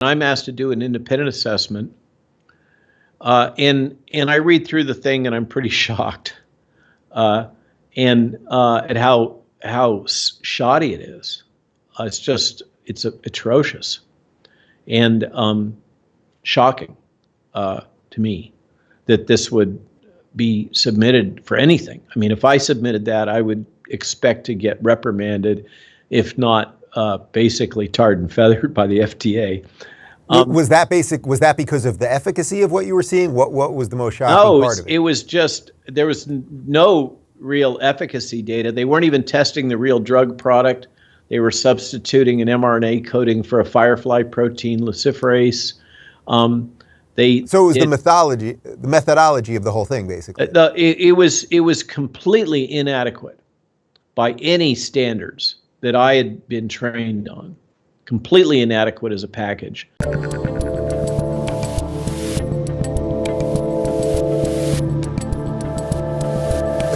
I'm asked to do an independent assessment, and I read through the thing, and I'm pretty shocked, and at how shoddy it is. It's atrocious and shocking to me that this would be submitted for anything. I mean, if I submitted that, I would expect to get reprimanded, if not basically tarred and feathered by the FDA. Was that because of the efficacy of what you were seeing? What was the most shocking part of it? It was just, there was no real efficacy data. They weren't even testing the real drug product. They were substituting an mRNA coating for a firefly protein, luciferase. So it was the methodology of the whole thing, basically. It was completely inadequate by any standards that I had been trained on. Completely inadequate as a package.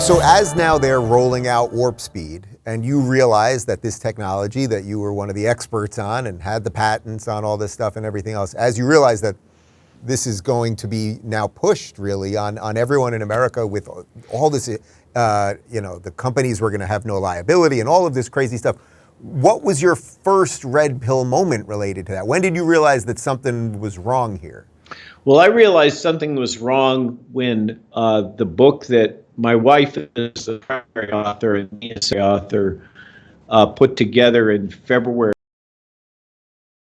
So as now they're rolling out Warp Speed, and you realize that this technology that you were one of the experts on and had the patents on all this stuff and everything else, as you realize that this is going to be now pushed really on everyone in America with all this, the companies were going to have no liability and all of this crazy stuff. What was your first red pill moment related to that? When did you realize that something was wrong here? Well, I realized something was wrong when the book that my wife is the primary author and me as the author put together in February,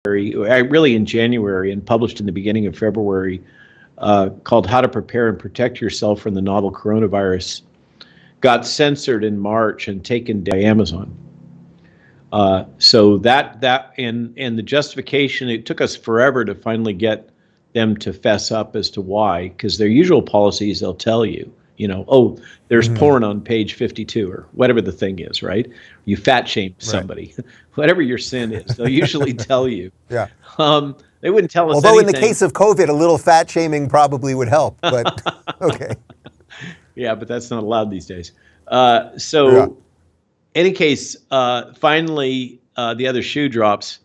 really in January, and published in the beginning of February, called How to Prepare and Protect Yourself from the Novel Coronavirus, got censored in March and taken by Amazon. So that and the justification, it took us forever to finally get them to fess up as to why, because their usual policies, they'll tell you, oh, there's porn on page 52 or whatever the thing is, right? You fat shame somebody, right. Whatever your sin is, they'll usually tell you. Yeah. They wouldn't tell us Although anything. In the case of COVID, a little fat shaming probably would help, but okay. Yeah, but that's not allowed these days. Any case, finally, the other shoe drops.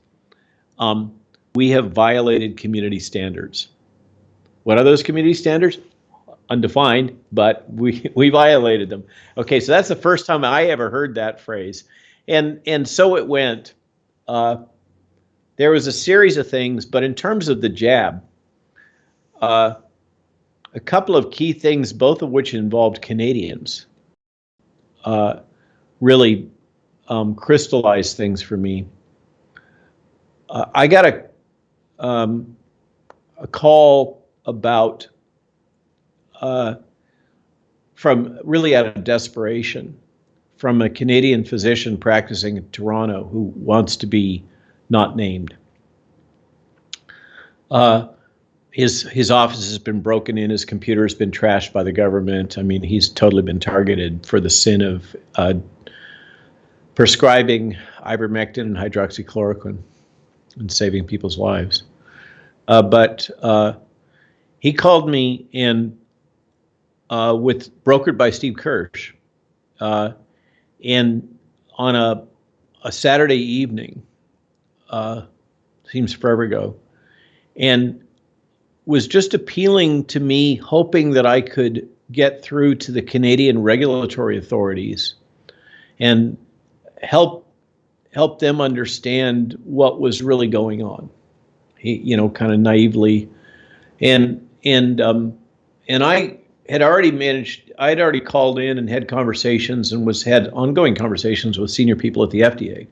We have violated community standards. What are those community standards? Undefined, but we violated them. Okay, so that's the first time I ever heard that phrase. And so it went. There was a series of things, but in terms of the jab, a couple of key things, both of which involved Canadians, really crystallized things for me. I got a call about from really out of desperation from a Canadian physician practicing in Toronto who wants to be not named. His office has been broken in, his computer has been trashed by the government. I mean, he's totally been targeted for the sin of prescribing ivermectin and hydroxychloroquine and saving people's lives. But he called me in brokered by Steve Kirsch, and on a Saturday evening, seems forever ago, and was just appealing to me, hoping that I could get through to the Canadian regulatory authorities and help them understand what was really going on. He, kind of naively, and I had already called in and had conversations and had ongoing conversations with senior people at the FDA,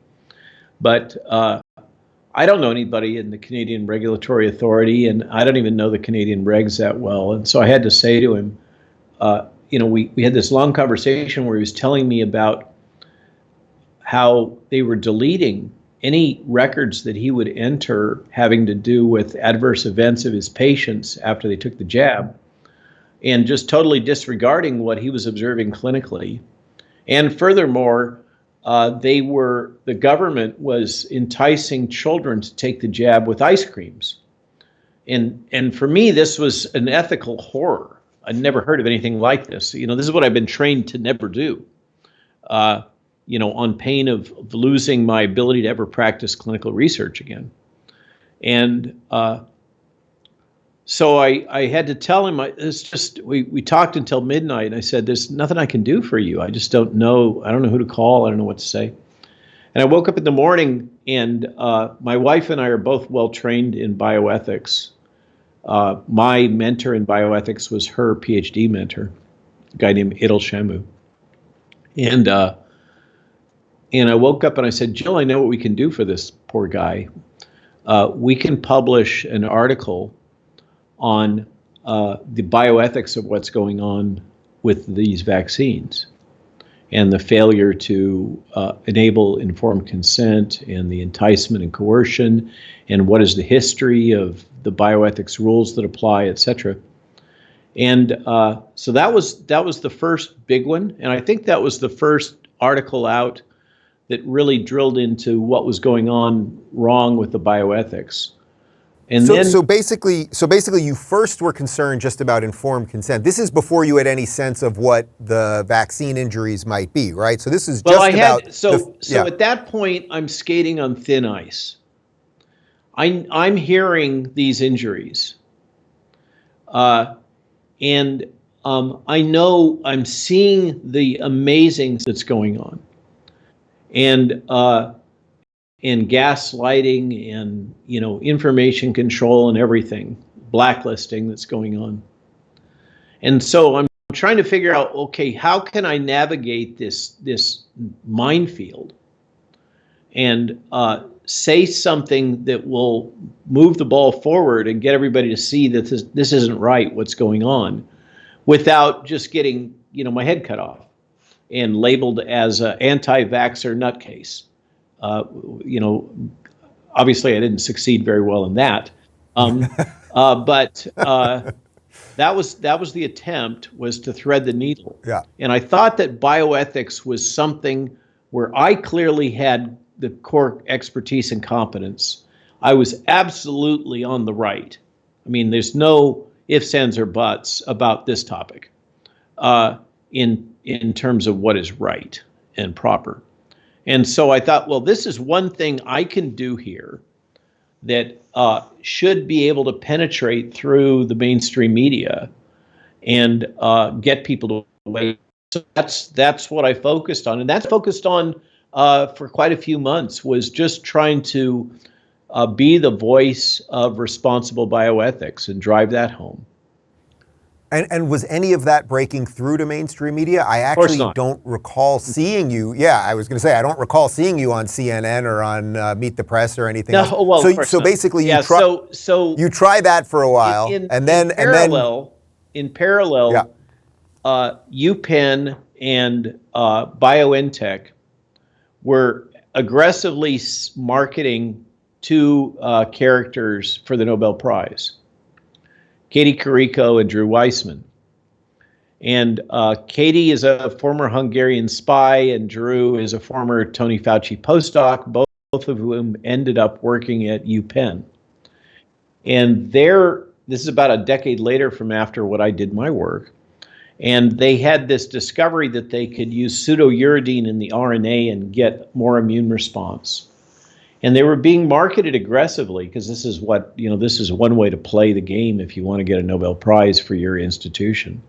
but I don't know anybody in the Canadian Regulatory Authority, and I don't even know the Canadian regs that well. And so I had to say to him, we had this long conversation where he was telling me about how they were deleting any records that he would enter having to do with adverse events of his patients after they took the jab, and just totally disregarding what he was observing clinically. And furthermore, the government was enticing children to take the jab with ice creams. And for me, this was an ethical horror. I'd never heard of anything like this. This is what I've been trained to never do, on pain of losing my ability to ever practice clinical research again. And so I had to tell him, we talked until midnight, and I said, there's nothing I can do for you. I just don't know. I don't know who to call. I don't know what to say. And I woke up in the morning, and my wife and I are both well trained in bioethics. My mentor in bioethics was her PhD mentor, a guy named Idil Shamu. And I woke up and I said, Jill, I know what we can do for this poor guy. We can publish an article on the bioethics of what's going on with these vaccines and the failure to enable informed consent and the enticement and coercion and what is the history of the bioethics rules that apply, et cetera. And so that was the first big one. And I think that was the first article out that really drilled into what was going on wrong with the bioethics. And so basically, you first were concerned just about informed consent. This is before you had any sense of what the vaccine injuries might be, right? So this is at that point, I'm skating on thin ice. I'm hearing these injuries, and I know I'm seeing the amazing that's going on, and gaslighting and information control and everything, blacklisting that's going on. And so I'm trying to figure out, okay, how can I navigate this minefield and say something that will move the ball forward and get everybody to see that this isn't right, what's going on, without just getting my head cut off and labeled as an anti-vaxxer nutcase. Obviously I didn't succeed very well in that. But that was the attempt, was to thread the needle. Yeah. And I thought that bioethics was something where I clearly had the core expertise and competence. I was absolutely on the right. I mean, there's no ifs, ands, or buts about this topic in terms of what is right and proper. And so I thought, well, this is one thing I can do here that should be able to penetrate through the mainstream media and get people to wait. So that's what I focused on, and that's focused on for quite a few months, was just trying to be the voice of responsible bioethics and drive that home. And was any of that breaking through to mainstream media? I actually don't recall seeing you. Yeah, I was going to say, I don't recall seeing you on CNN or on Meet the Press or anything else. Well, so basically, you try that for a while, in parallel, UPenn and BioNTech were aggressively marketing two characters for the Nobel Prize, Katie Kariko and Drew Weissman. And Katie is a former Hungarian spy, and Drew is a former Tony Fauci postdoc, both of whom ended up working at UPenn. And this is about a decade later from after what I did my work. And they had this discovery that they could use pseudouridine in the RNA and get more immune response. And they were being marketed aggressively, because this is one way to play the game if you want to get a Nobel Prize for your institution,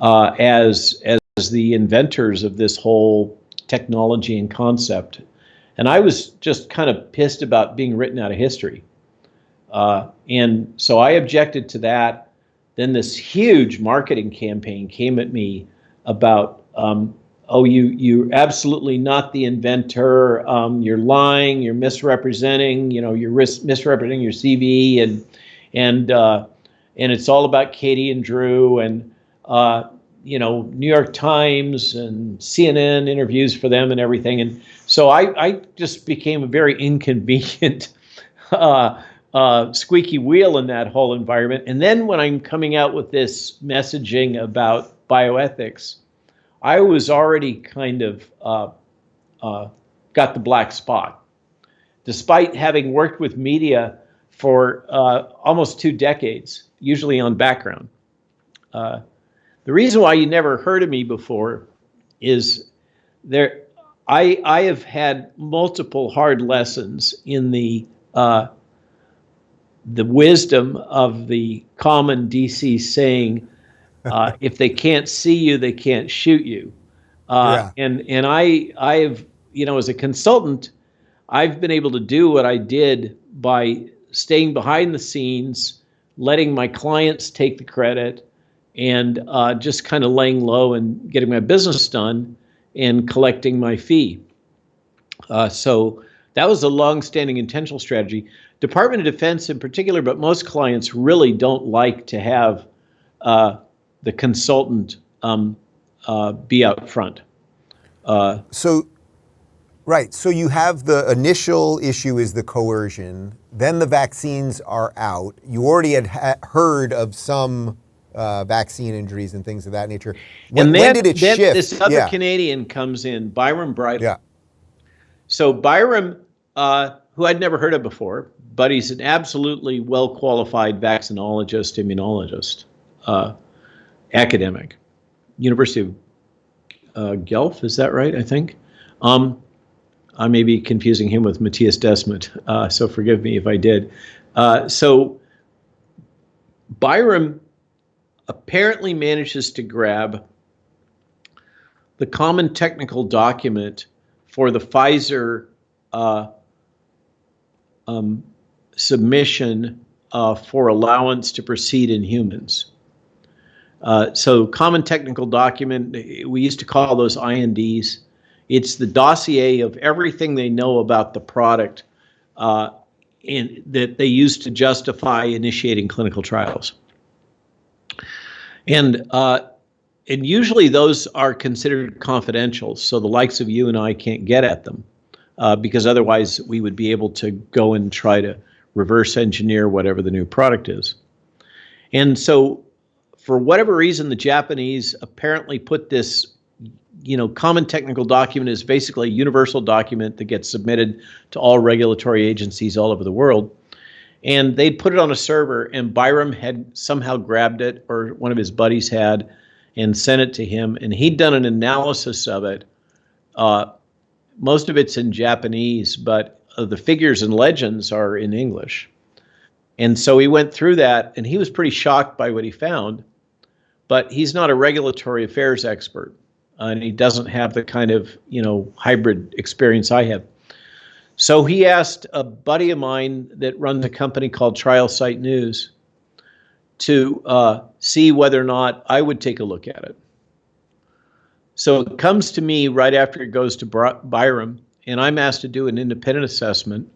as the inventors of this whole technology and concept. And I was just kind of pissed about being written out of history. And so I objected to that. Then this huge marketing campaign came at me about, you're absolutely not the inventor. You're lying. You're misrepresenting. You're misrepresenting your CV, and it's all about Katie and Drew, and New York Times and CNN interviews for them and everything. And so I just became a very inconvenient squeaky wheel in that whole environment. And then when I'm coming out with this messaging about bioethics, I was already kind of got the black spot, despite having worked with media for almost 2 decades, usually on background. The reason why you never heard of me before is I have had multiple hard lessons in the the wisdom of the common DC saying, if they can't see you, they can't shoot you. Yeah. And I've, as a consultant, I've been able to do what I did by staying behind the scenes, letting my clients take the credit, and just kind of laying low and getting my business done and collecting my fee. So that was a long-standing intentional strategy. Department of Defense in particular, but most clients really don't like to have the consultant be out front. Right. So you have the initial issue is the coercion. Then the vaccines are out. You already had heard of some vaccine injuries and things of that nature. When did it shift? This other Canadian comes in, Byram Bridle. Yeah. So Byram, who I'd never heard of before, but he's an absolutely well-qualified vaccinologist, immunologist, academic, University of Guelph, is that right, I think? I may be confusing him with Matthias Desmet, so forgive me if I did. So Byram apparently manages to grab the common technical document for the Pfizer submission for allowance to proceed in humans. So common technical document, we used to call those INDs. It's the dossier of everything they know about the product that they use to justify initiating clinical trials. And usually those are considered confidential, so the likes of you and I can't get at them because otherwise we would be able to go and try to reverse engineer whatever the new product is. And so for whatever reason, the Japanese apparently put this, common technical document is basically a universal document that gets submitted to all regulatory agencies all over the world. And they'd put it on a server, and Byram had somehow grabbed it, or one of his buddies had, and sent it to him. And he'd done an analysis of it. Most of it's in Japanese, but the figures and legends are in English. And so he went through that, and he was pretty shocked by what he found. But he's not a regulatory affairs expert, and he doesn't have the kind of, hybrid experience I have. So he asked a buddy of mine that runs a company called Trial Site News to see whether or not I would take a look at it. So it comes to me right after it goes to Byram, and I'm asked to do an independent assessment.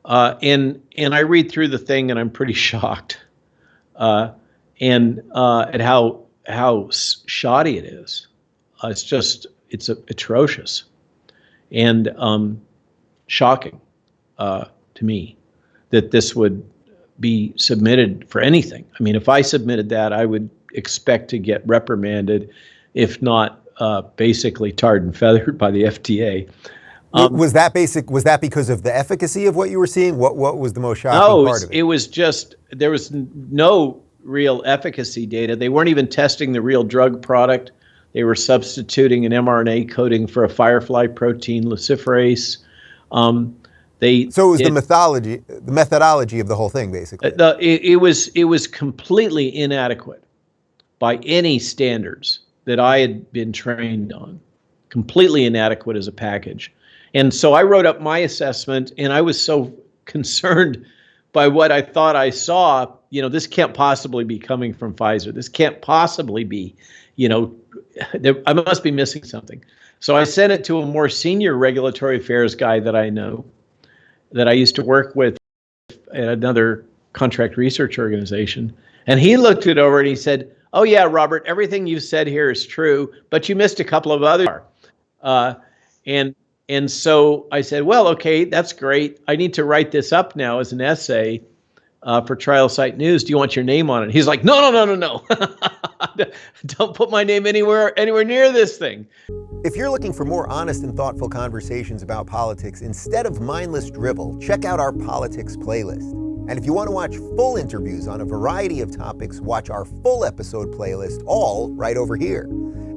And I read through the thing, and I'm pretty shocked and at how shoddy it is. It's atrocious and shocking to me that this would be submitted for anything. I mean, if I submitted that, I would expect to get reprimanded, if not basically tarred and feathered by the FDA. Was that because of the efficacy of what you were seeing? What was the most shocking part of it? It was just, there was no real efficacy data. They weren't even testing the real drug product. They were substituting an mRNA coating for a firefly protein, luciferase. So it was the methodology of the whole thing, basically. It was completely inadequate by any standards that I had been trained on. Completely inadequate as a package. And so I wrote up my assessment, and I was so concerned by what I thought I saw. This can't possibly be coming from Pfizer. This can't possibly be, I must be missing something. So I sent it to a more senior regulatory affairs guy that I know, that I used to work with at another contract research organization. And he looked it over and he said, "Oh yeah, Robert, everything you said here is true, but you missed a couple of other." And so I said, "Well, okay, that's great. I need to write this up now as an essay for Trial Site News. Do you want your name on it?" He's like, "No. Don't put my name anywhere near this thing." If you're looking for more honest and thoughtful conversations about politics instead of mindless drivel, check out our politics playlist. And if you want to watch full interviews on a variety of topics, watch our full episode playlist, all right over here.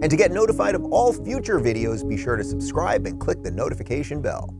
And to get notified of all future videos, be sure to subscribe and click the notification bell.